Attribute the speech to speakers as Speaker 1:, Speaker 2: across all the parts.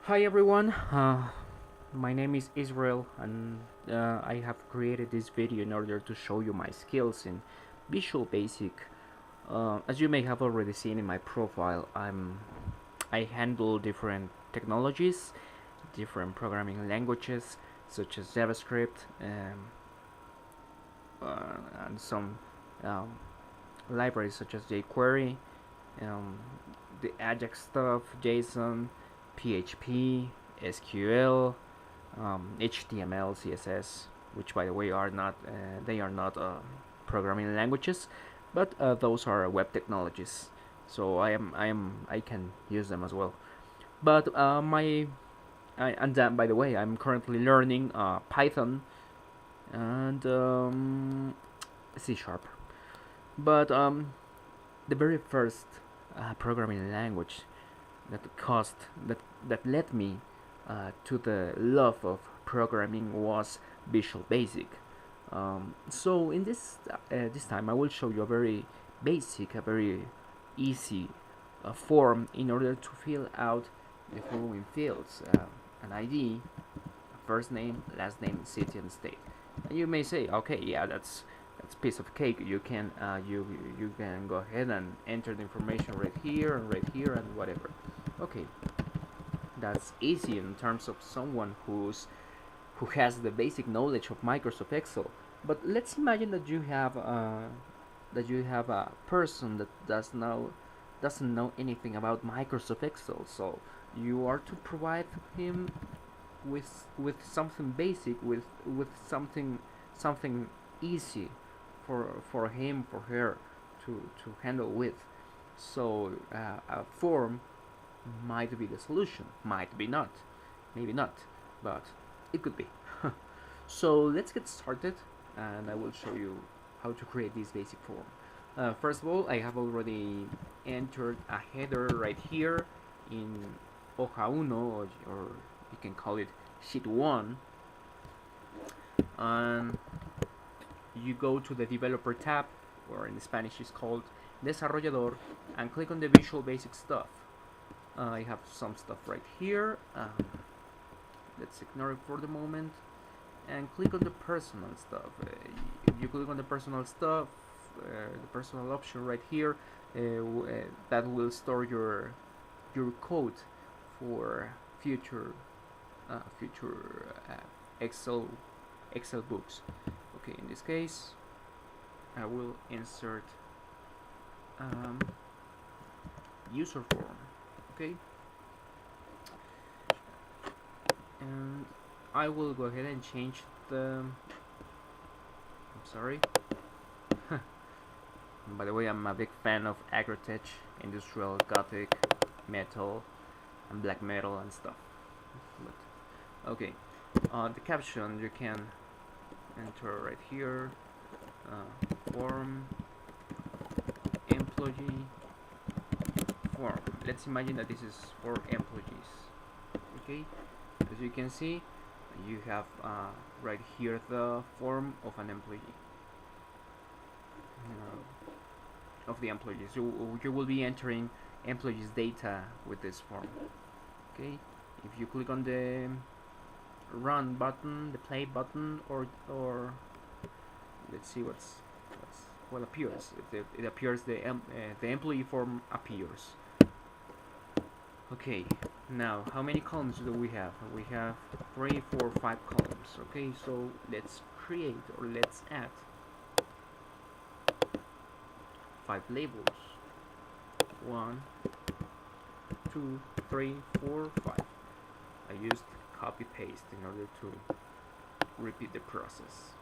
Speaker 1: Hi everyone, my name is Israel and I have created this video in order to show you my skills in Visual Basic. As you may have already seen in my profile, I handle different technologies, different programming languages such as JavaScript and some um, libraries such as jQuery, um, the Ajax stuff, JSON, PHP, SQL, HTML, CSS, which by the way are not they are not programming languages, but those are web technologies. So I can use them as well. But and by the way, I'm currently learning Python and C Sharp. But the very first programming language that caused that that led me to the love of programming was Visual Basic. So in this time, I will show you a very basic, a very easy form in order to fill out the following fields: an ID, first name, last name, city, and state. And you may say, okay, yeah, that's a piece of cake. You can go ahead and enter the information right here, and whatever. Okay, that's easy in terms of someone who has the basic knowledge of Microsoft Excel. But let's imagine that you have a person that doesn't know anything about Microsoft Excel. So you are to provide him with something basic, with something easy for him, for her to handle with. So a form might be the solution, might be not, maybe not, but it could be. So let's get started, and I will show you how to create this basic form. First of all, I have already entered a header right here in hoja uno, or you can call it sheet 1, and you go to the developer tab, or in Spanish is called desarrollador, and click on the Visual Basic stuff. I have some stuff right here. Let's ignore it for the moment and click on the personal stuff. If you click on the personal stuff, the personal option right here, that will store your code for future Excel books. Okay, in this case, I will insert um, user form. Okay, and I will go ahead and change the. I'm sorry. By the way, I'm a big fan of Agrotech, industrial, gothic, metal, and black metal and stuff. But, okay, the caption you can enter right here. Form employee form. Let's imagine that this is for employees. Okay, as you can see, you have right here the form of an employee. Of the employees, you will be entering employees data with this form. Okay, if you click on the run button, the play button, or let's see what appears. It appears the employee form appears. Okay, now how many columns do we have? We have 3, 4, 5 columns. Okay, so let's create, or let's add 5 labels. 1, 2, 3, 4, 5. I used copy paste in order to repeat the process.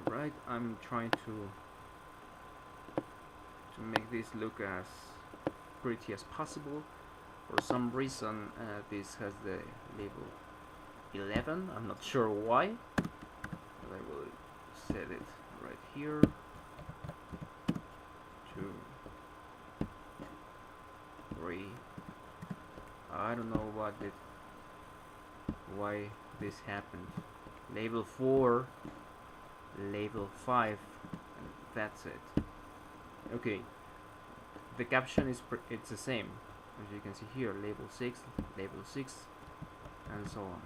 Speaker 1: Alright, I'm trying to make this look as pretty as possible. For some reason, this has the label 11. I'm not sure why, but I will set it right here to 3. I don't know why this happened. label 4, label 5, and that's it. Okay, the caption is it's the same as you can see here, label 6, and so on,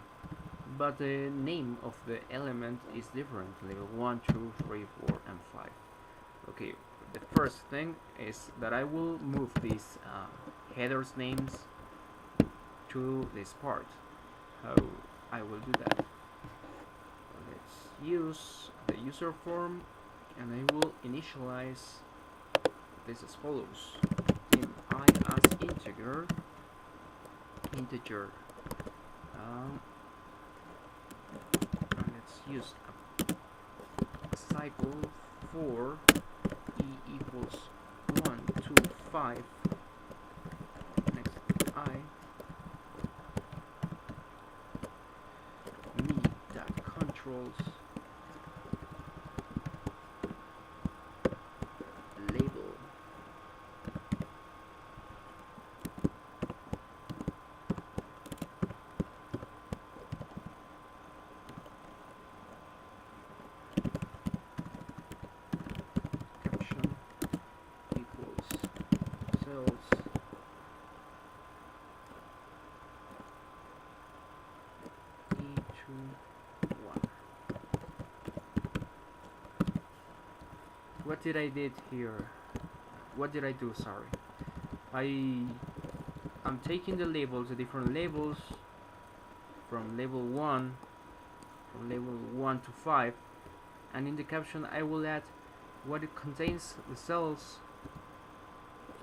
Speaker 1: but the name of the element is different, label 1, 2, 3, 4, and 5. Okay, the first thing is that I will move these headers names to this part. How I will do that? Let's use the user form, and I will initialize this as follows: in I as integer, and let's use a cycle for e equals 1, 2, 5, next I, me dot controls label caption equals cells E21. What did I did here? What did I do? Sorry. I'm taking the labels, the different labels from label 1 to 5, and in the caption I will add what it contains, the cells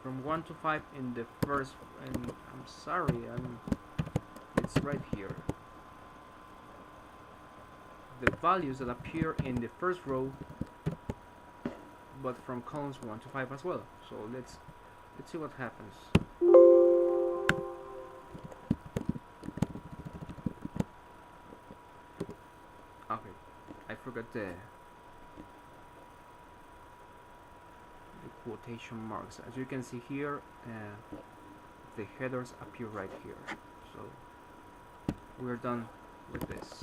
Speaker 1: from 1 to 5 in the first, and I'm sorry, it's right here, the values that appear in the first row, but from columns 1 to 5 as well. So let's see what happens. Okay, I forgot the quotation marks. As you can see here, the headers appear right here. So we're done with this.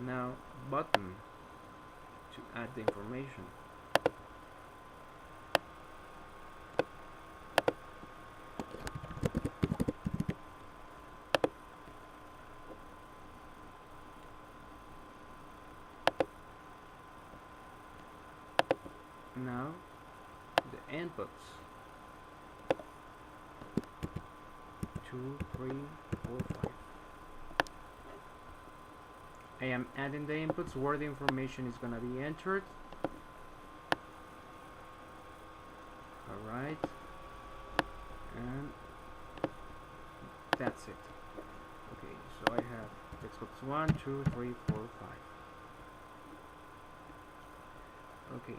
Speaker 1: Now button to add the information. Now the inputs 2, 3, 4, 5. I am adding the inputs where the information is gonna be entered. Alright, and that's it. Okay, so I have textbooks 1, 2, 3, 4, 5. Okay.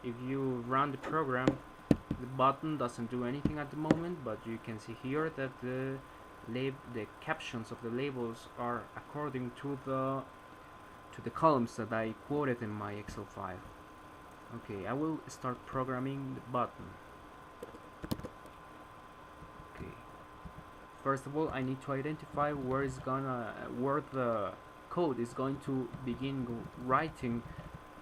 Speaker 1: If you run the program, the button doesn't do anything at the moment, but you can see here that the captions of the labels are according to the columns that I quoted in my Excel file. Okay, I will start programming the button. Okay. First of all, I need to identify where the code is going to begin writing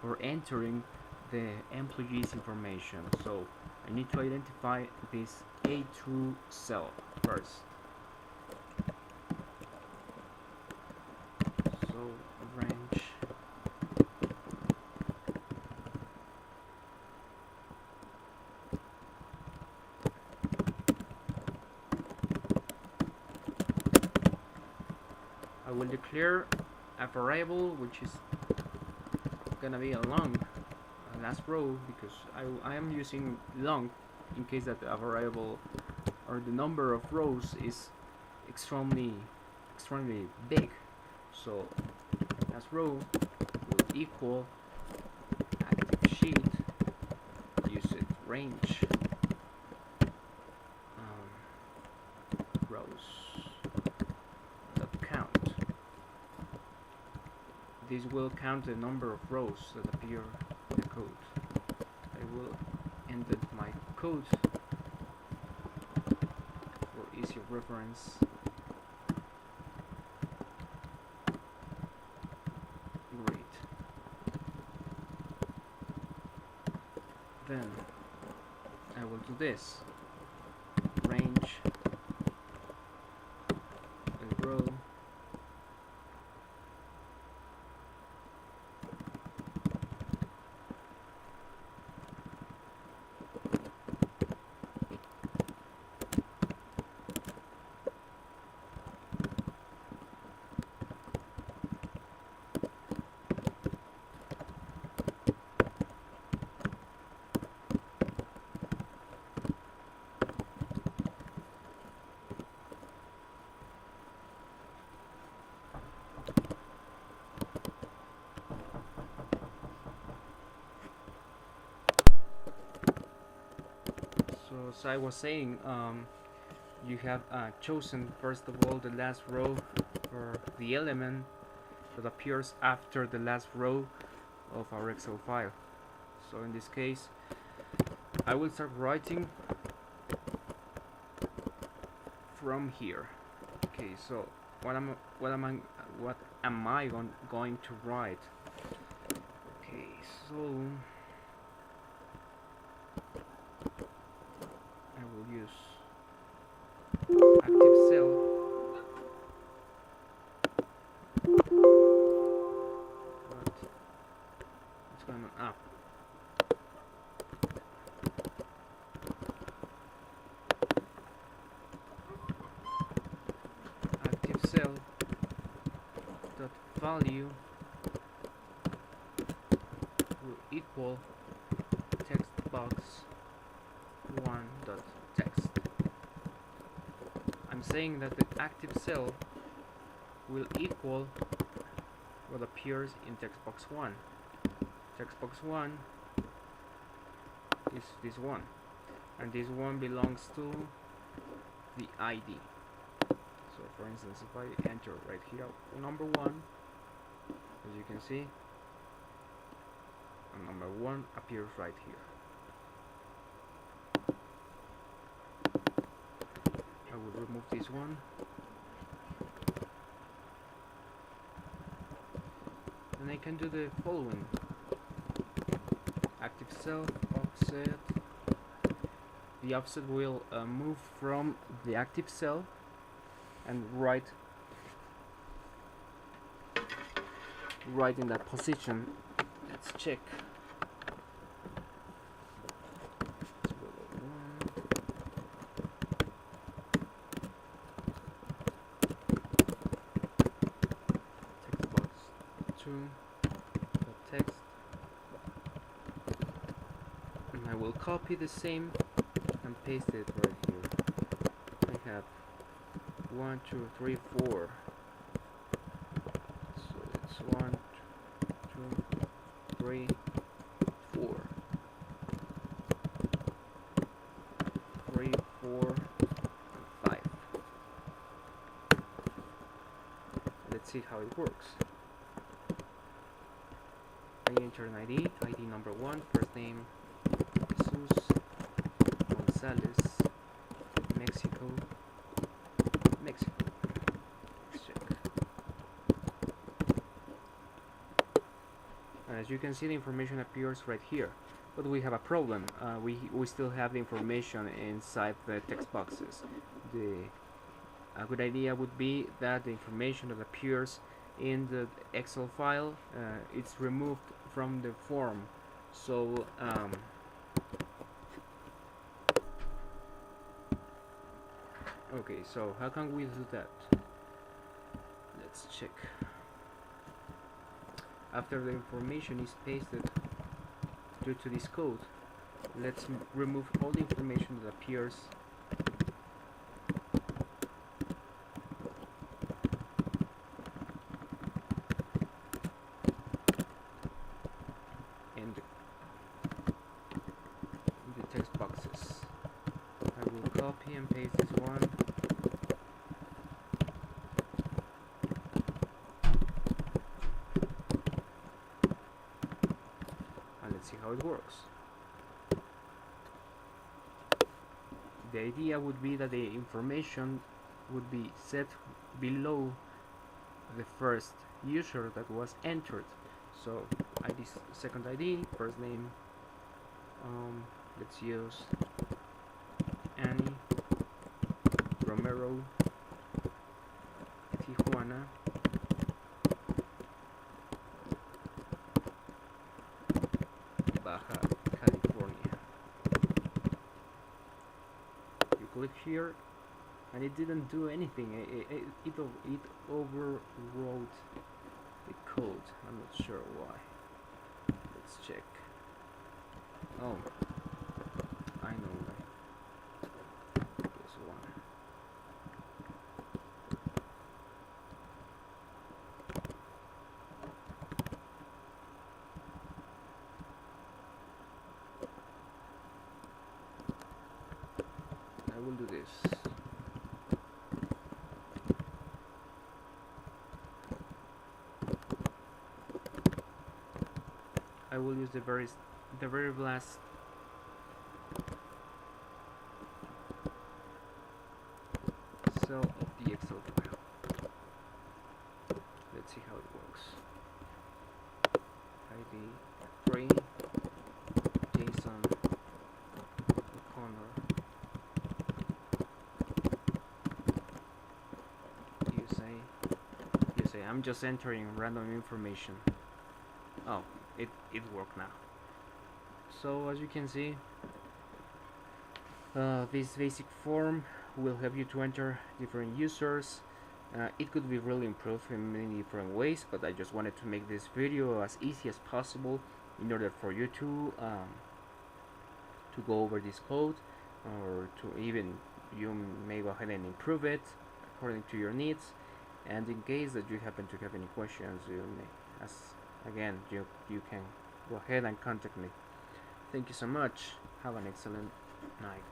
Speaker 1: or entering the employee's information. So I need to identify this A2 cell first. So range I will declare a variable which is gonna be a long last row, because I am using long in case that a variable or the number of rows is extremely big. So last row will equal active sheet, use it range rows dot count. This will count the number of rows that appear in the code. I will indent my code for easier reference. then I will do this range and row. So as I was saying, you have chosen first of all the last row for the element that appears after the last row of our Excel file. So in this case, I will start writing from here. Okay, so what am I going to write? Okay, so I will use active cell. What's going on? Active cell dot value will equal text box 1 dot text. I'm saying that the active cell will equal what appears in text box 1. Text box 1 is this one, and this one belongs to the ID. So for instance, if I enter right here number 1, as you can see, number 1 appears right here. I will remove this one. And I can do the following. Active cell offset. The offset will move from the active cell and right in that position. Let's check. Text box 2, the text, and I will copy the same and paste it right here. I have 1, 2, 3, 4. So it's 1, 2, 3, 4. 3, 4, and 5. Let's see how it works. I enter an ID number 1, first name Jesus Gonzalez, Mexico. Let's check. As you can see, the information appears right here, but we have a problem. We still have the information inside the text boxes. A good idea would be that the information that appears in the Excel file it's removed from the form. So okay, so how can we do that? Let's check. After the information is pasted due to this code, let's remove all the information that appears in the text boxes. I will copy and paste this one. And let's see how it works. The idea would be that the information would be set below the first user that was entered. So ID, second ID, first name Let's use Annie Romero, Tijuana, Baja California. You click here and it didn't do anything. It overwrote the code. I'm not sure why. Let's check. Oh, I know this one. I will do this. I will use the very last cell of the Excel file. Let's see how it works. ID 3 Jason O'Connor USA. I'm just entering random information. Oh, it worked now. So as you can see, this basic form will help you to enter different users. It could be really improved in many different ways, but I just wanted to make this video as easy as possible in order for you to go over this code, or to even you may go ahead and improve it according to your needs. And in case that you happen to have any questions, you may, again, you can go ahead and contact me. Thank you so much. Have an excellent night.